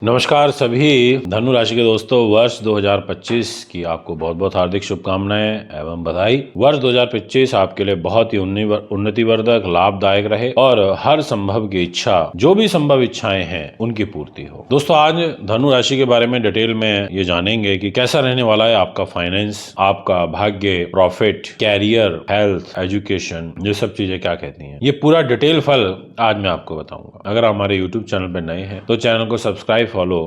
नमस्कार सभी धनु राशि के दोस्तों, वर्ष 2025 की आपको बहुत बहुत हार्दिक शुभकामनाएं एवं बधाई। वर्ष 2025 आपके लिए बहुत ही उन्नतिवर्धक, लाभदायक रहे और हर संभव की इच्छा, जो भी संभव इच्छाएं हैं, उनकी पूर्ति हो। दोस्तों, आज धनु राशि के बारे में डिटेल में ये जानेंगे कि कैसा रहने वाला है आपका फाइनेंस, आपका भाग्य, प्रॉफिट, कैरियर, हेल्थ, एजुकेशन, ये सब चीजें क्या कहती हैं। ये पूरा डिटेल फल आज मैं आपको बताऊंगा। अगर हमारे यूट्यूब चैनल पर नए हैं तो चैनल को सब्सक्राइब, फॉलो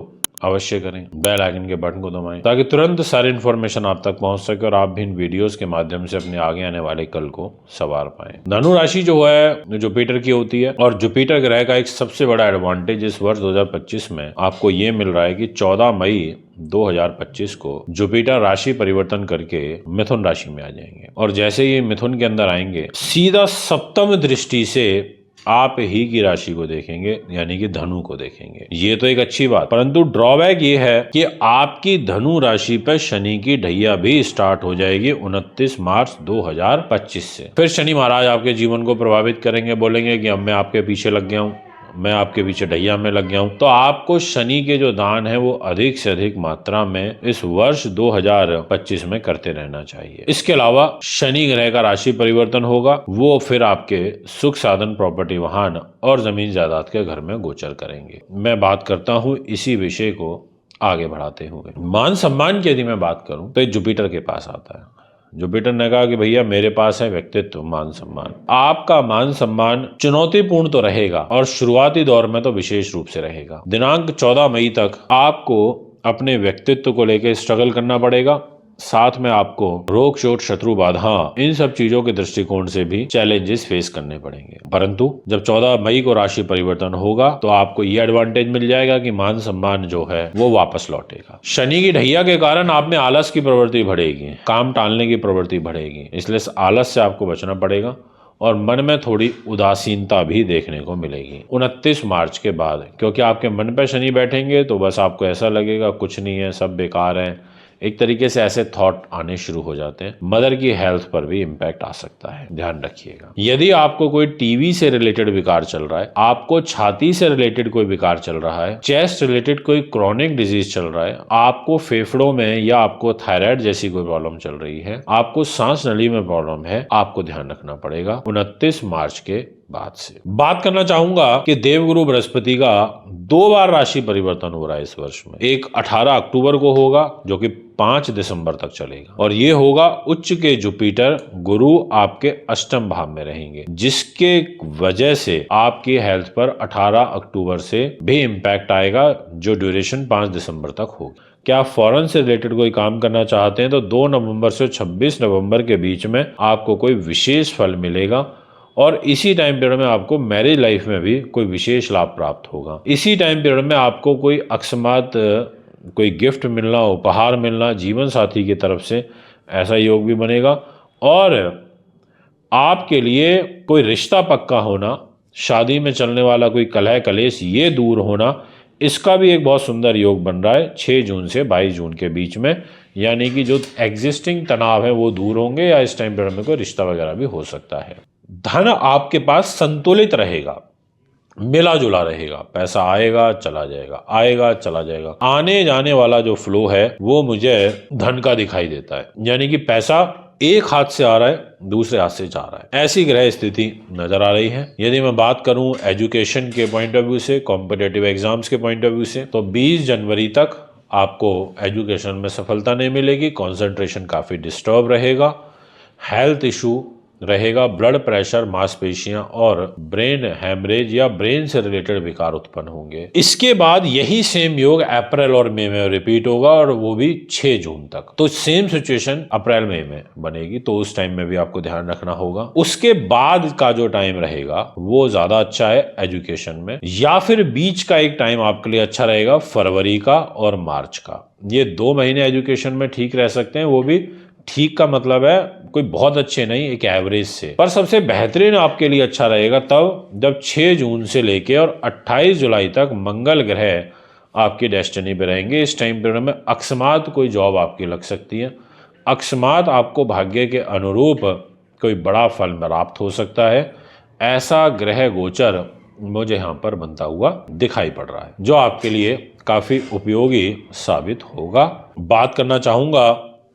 अवश्य करें, बेल आइकन के बटन को दबाएं ताकि तुरंत सारी इन्फॉर्मेशन आप तक पहुंच सके और आप भी इन वीडियोस के माध्यम से अपने आगे आने वाले कल को संवार पाएं। धनु राशि जो है जुपिटर की होती है और जुपिटर ग्रह का एक सबसे बड़ा एडवांटेज इस वर्ष 2025 में आपको ये मिल रहा है कि 14 मई 2025 को जुपिटर राशि परिवर्तन करके मिथुन राशि में आ जाएंगे और जैसे ही मिथुन के अंदर आएंगे सीधा सप्तम दृष्टि से आप ही की राशि को देखेंगे, यानी कि धनु को देखेंगे। ये तो एक अच्छी बात, परंतु ड्रॉबैक ये है कि आपकी धनु राशि पर शनि की ढैया भी स्टार्ट हो जाएगी 29 मार्च 2025 से। फिर शनि महाराज आपके जीवन को प्रभावित करेंगे, बोलेंगे कि अब मैं आपके पीछे लग गया हूँ, मैं आपके पीछे ढैया में लग गया हूं। तो आपको शनि के जो दान है वो अधिक से अधिक मात्रा में इस वर्ष 2025 में करते रहना चाहिए। इसके अलावा शनि ग्रह का राशि परिवर्तन होगा, वो फिर आपके सुख साधन, प्रॉपर्टी, वाहन और जमीन जायदाद के घर में गोचर करेंगे। मैं बात करता हूं इसी विषय को आगे बढ़ाते हुए। मान सम्मान की यदि मैं बात करूं तो जुपिटर के पास आता है। जुपिटर ने कहा कि भैया मेरे पास है व्यक्तित्व, मान सम्मान। आपका मान सम्मान चुनौतीपूर्ण तो रहेगा और शुरुआती दौर में तो विशेष रूप से रहेगा। दिनांक 14 मई तक आपको अपने व्यक्तित्व को लेकर स्ट्रगल करना पड़ेगा। साथ में आपको रोग, चोट, शत्रु, बाधा, इन सब चीजों के दृष्टिकोण से भी चैलेंजेस फेस करने पड़ेंगे। परंतु जब 14 मई को राशि परिवर्तन होगा तो आपको ये एडवांटेज मिल जाएगा कि मान सम्मान जो है वो वापस लौटेगा। शनि की ढैया के कारण आप में आलस की प्रवृत्ति बढ़ेगी, काम टालने की प्रवृत्ति बढ़ेगी, इसलिए आलस से आपको बचना पड़ेगा और मन में थोड़ी उदासीनता भी देखने को मिलेगी 29 मार्च के बाद, क्योंकि आपके मन पर शनि बैठेंगे तो बस आपको ऐसा लगेगा कुछ नहीं है, सब बेकार है। एक तरीके से ऐसे थॉट आने शुरू हो जाते हैं। मदर की हेल्थ पर भी इम्पैक्ट आ सकता है, ध्यान रखिएगा। यदि आपको कोई टीवी से रिलेटेड विकार चल रहा है, आपको छाती से रिलेटेड कोई विकार चल रहा है, चेस्ट रिलेटेड कोई क्रॉनिक डिजीज चल रहा है, आपको फेफड़ों में या आपको थायराइड जैसी कोई प्रॉब्लम चल रही है, आपको सांस नली में प्रॉब्लम है, आपको ध्यान रखना पड़ेगा 29 मार्च के बाद से। बात करना चाहूंगा कि देवगुरु बृहस्पति का 2 बार राशि परिवर्तन हो रहा है इस वर्ष में। एक 18 अक्टूबर को होगा जो कि 5 दिसंबर तक चलेगा और ये होगा उच्च के जुपिटर गुरु आपके अष्टम भाव में रहेंगे, जिसके वजह से आपकी हेल्थ पर 18 अक्टूबर से भी इम्पैक्ट आएगा, जो ड्यूरेशन 5 दिसंबर तक होगी। क्या आप फॉरेन से रिलेटेड कोई काम करना चाहते हैं तो 2 नवंबर से 26 नवंबर के बीच में आपको कोई विशेष फल मिलेगा और इसी टाइम पीरियड में आपको मैरिज लाइफ में भी कोई विशेष लाभ प्राप्त होगा। इसी टाइम पीरियड में आपको कोई अकस्मात कोई गिफ्ट मिलना, उपहार मिलना जीवन साथी की तरफ से, ऐसा योग भी बनेगा और आपके लिए कोई रिश्ता पक्का होना, शादी में चलने वाला कोई कलह कलेश ये दूर होना, इसका भी एक बहुत सुंदर योग बन रहा है 6 जून से 22 जून के बीच में। यानी कि जो एग्जिस्टिंग तनाव है वो दूर होंगे या इस टाइम पीरियड में कोई रिश्ता वगैरह भी हो सकता है। धन आपके पास संतुलित रहेगा, मिला जुला रहेगा, पैसा आएगा चला जाएगा, आएगा चला जाएगा। आने जाने वाला जो फ्लो है वो मुझे धन का दिखाई देता है, यानी कि पैसा एक हाथ से आ रहा है, दूसरे हाथ से जा रहा है, ऐसी ग्रह स्थिति नजर आ रही है। यदि मैं बात करूं एजुकेशन के पॉइंट ऑफ व्यू से, कॉम्पिटेटिव एग्जाम्स के पॉइंट ऑफ व्यू से, तो 20 जनवरी तक आपको एजुकेशन में सफलता नहीं मिलेगी, कॉन्सेंट्रेशन काफी डिस्टर्ब रहेगा, हेल्थ इशू रहेगा, ब्लड प्रेशर, मांसपेशियां और ब्रेन हैमरेज या ब्रेन से रिलेटेड विकार उत्पन्न होंगे। इसके बाद यही सेम योग अप्रैल और मई में रिपीट होगा और वो भी 6 जून तक। तो सेम सिचुएशन अप्रैल मई में बनेगी, तो उस टाइम में भी आपको ध्यान रखना होगा। उसके बाद का जो टाइम रहेगा वो ज्यादा अच्छा है एजुकेशन में, या फिर बीच का एक टाइम आपके लिए अच्छा रहेगा फरवरी का और मार्च का। ये 2 महीने एजुकेशन में ठीक रह सकते हैं, वो भी ठीक का मतलब है कोई बहुत अच्छे नहीं, एक एवरेज से। पर सबसे बेहतरीन आपके लिए अच्छा रहेगा तब जब 6 जून से लेके और 28 जुलाई तक मंगल ग्रह आपकी डेस्टिनी पे रहेंगे। इस टाइम पीरियड में अकस्मात कोई जॉब आपकी लग सकती है, अकस्मात आपको भाग्य के अनुरूप कोई बड़ा फल प्राप्त हो सकता है। ऐसा ग्रह गोचर मुझे यहाँ पर बनता हुआ दिखाई पड़ रहा है, जो आपके लिए काफी उपयोगी साबित होगा। बात करना चाहूंगा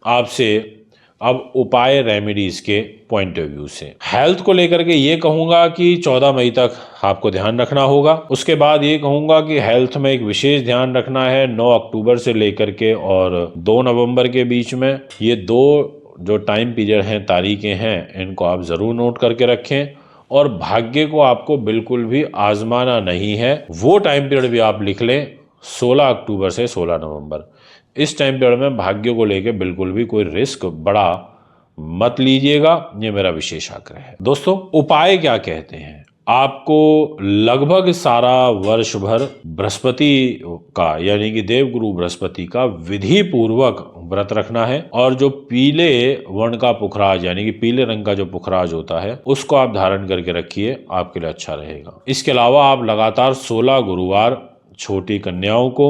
आपसे अब उपाय रेमेडीज के पॉइंट ऑफ व्यू से। हेल्थ को लेकर के ये कहूंगा कि 14 मई तक आपको ध्यान रखना होगा। उसके बाद ये कहूंगा कि हेल्थ में एक विशेष ध्यान रखना है 9 अक्टूबर से लेकर के और 2 नवंबर के बीच में। ये दो जो टाइम पीरियड हैं, तारीखें हैं, इनको आप जरूर नोट करके रखें। और भाग्य को आपको बिल्कुल भी आजमाना नहीं है, वो टाइम पीरियड भी आप लिख लें 16 अक्टूबर से 16 नवंबर। इस टाइम पीरियड में भाग्य को लेके बिल्कुल भी कोई रिस्क बड़ा मत लीजिएगा, ये मेरा विशेष आग्रह है। दोस्तों, उपाय क्या कहते हैं? आपको लगभग सारा वर्ष भर बृहस्पति का यानी कि देवगुरु बृहस्पति का विधि पूर्वक व्रत रखना है और जो पीले वर्ण का पुखराज यानी कि पीले रंग का जो पुखराज होता है उसको आप धारण करके रखिए, आपके लिए अच्छा रहेगा। इसके अलावा आप लगातार 16 गुरुवार छोटी कन्याओं को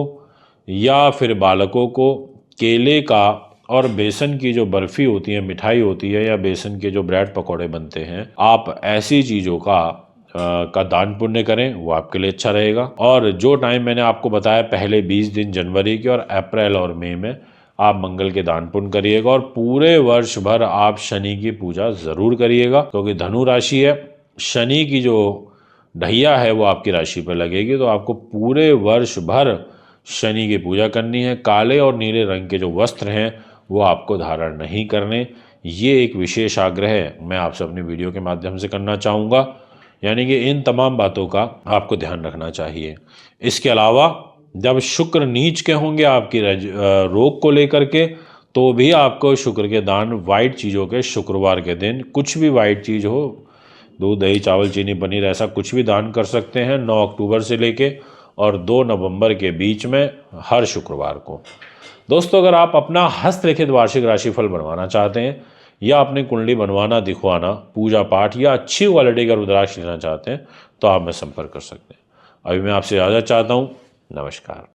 या फिर बालकों को केले का और बेसन की जो बर्फी होती है, मिठाई होती है, या बेसन के जो ब्रेड पकौड़े बनते हैं, आप ऐसी चीज़ों का दान पुण्य करें, वो आपके लिए अच्छा रहेगा। और जो टाइम मैंने आपको बताया पहले 20 दिन जनवरी के और अप्रैल और मई में आप मंगल के दान पुण्य करिएगा। और पूरे वर्ष भर आप शनि की पूजा ज़रूर करिएगा, क्योंकि धनु राशि है, शनि की जो ढैया है वो आपकी राशि पर लगेगी, तो आपको पूरे वर्ष भर शनि की पूजा करनी है। काले और नीले रंग के जो वस्त्र हैं वो आपको धारण नहीं करने, ये एक विशेष आग्रह मैं आपसे अपनी वीडियो के माध्यम से करना चाहूँगा। यानी कि इन तमाम बातों का आपको ध्यान रखना चाहिए। इसके अलावा जब शुक्र नीच के होंगे आपकी रोग को लेकर के, तो भी आपको शुक्र के दान वाइट चीज़ों के शुक्रवार के दिन कुछ भी वाइट चीज़ हो, दूध दही चावल चीनी पनीर ऐसा कुछ भी दान कर सकते हैं 9 अक्टूबर से लेके और 2 नवंबर के बीच में हर शुक्रवार को। दोस्तों, अगर आप अपना हस्तलिखित वार्षिक राशिफल बनवाना चाहते हैं या अपनी कुंडली बनवाना, दिखवाना, पूजा पाठ या अच्छी क्वालिटी का रुद्राक्ष लेना चाहते हैं तो आप मैं संपर्क कर सकते हैं। अभी मैं आपसे इजाज़त चाहता हूँ। नमस्कार।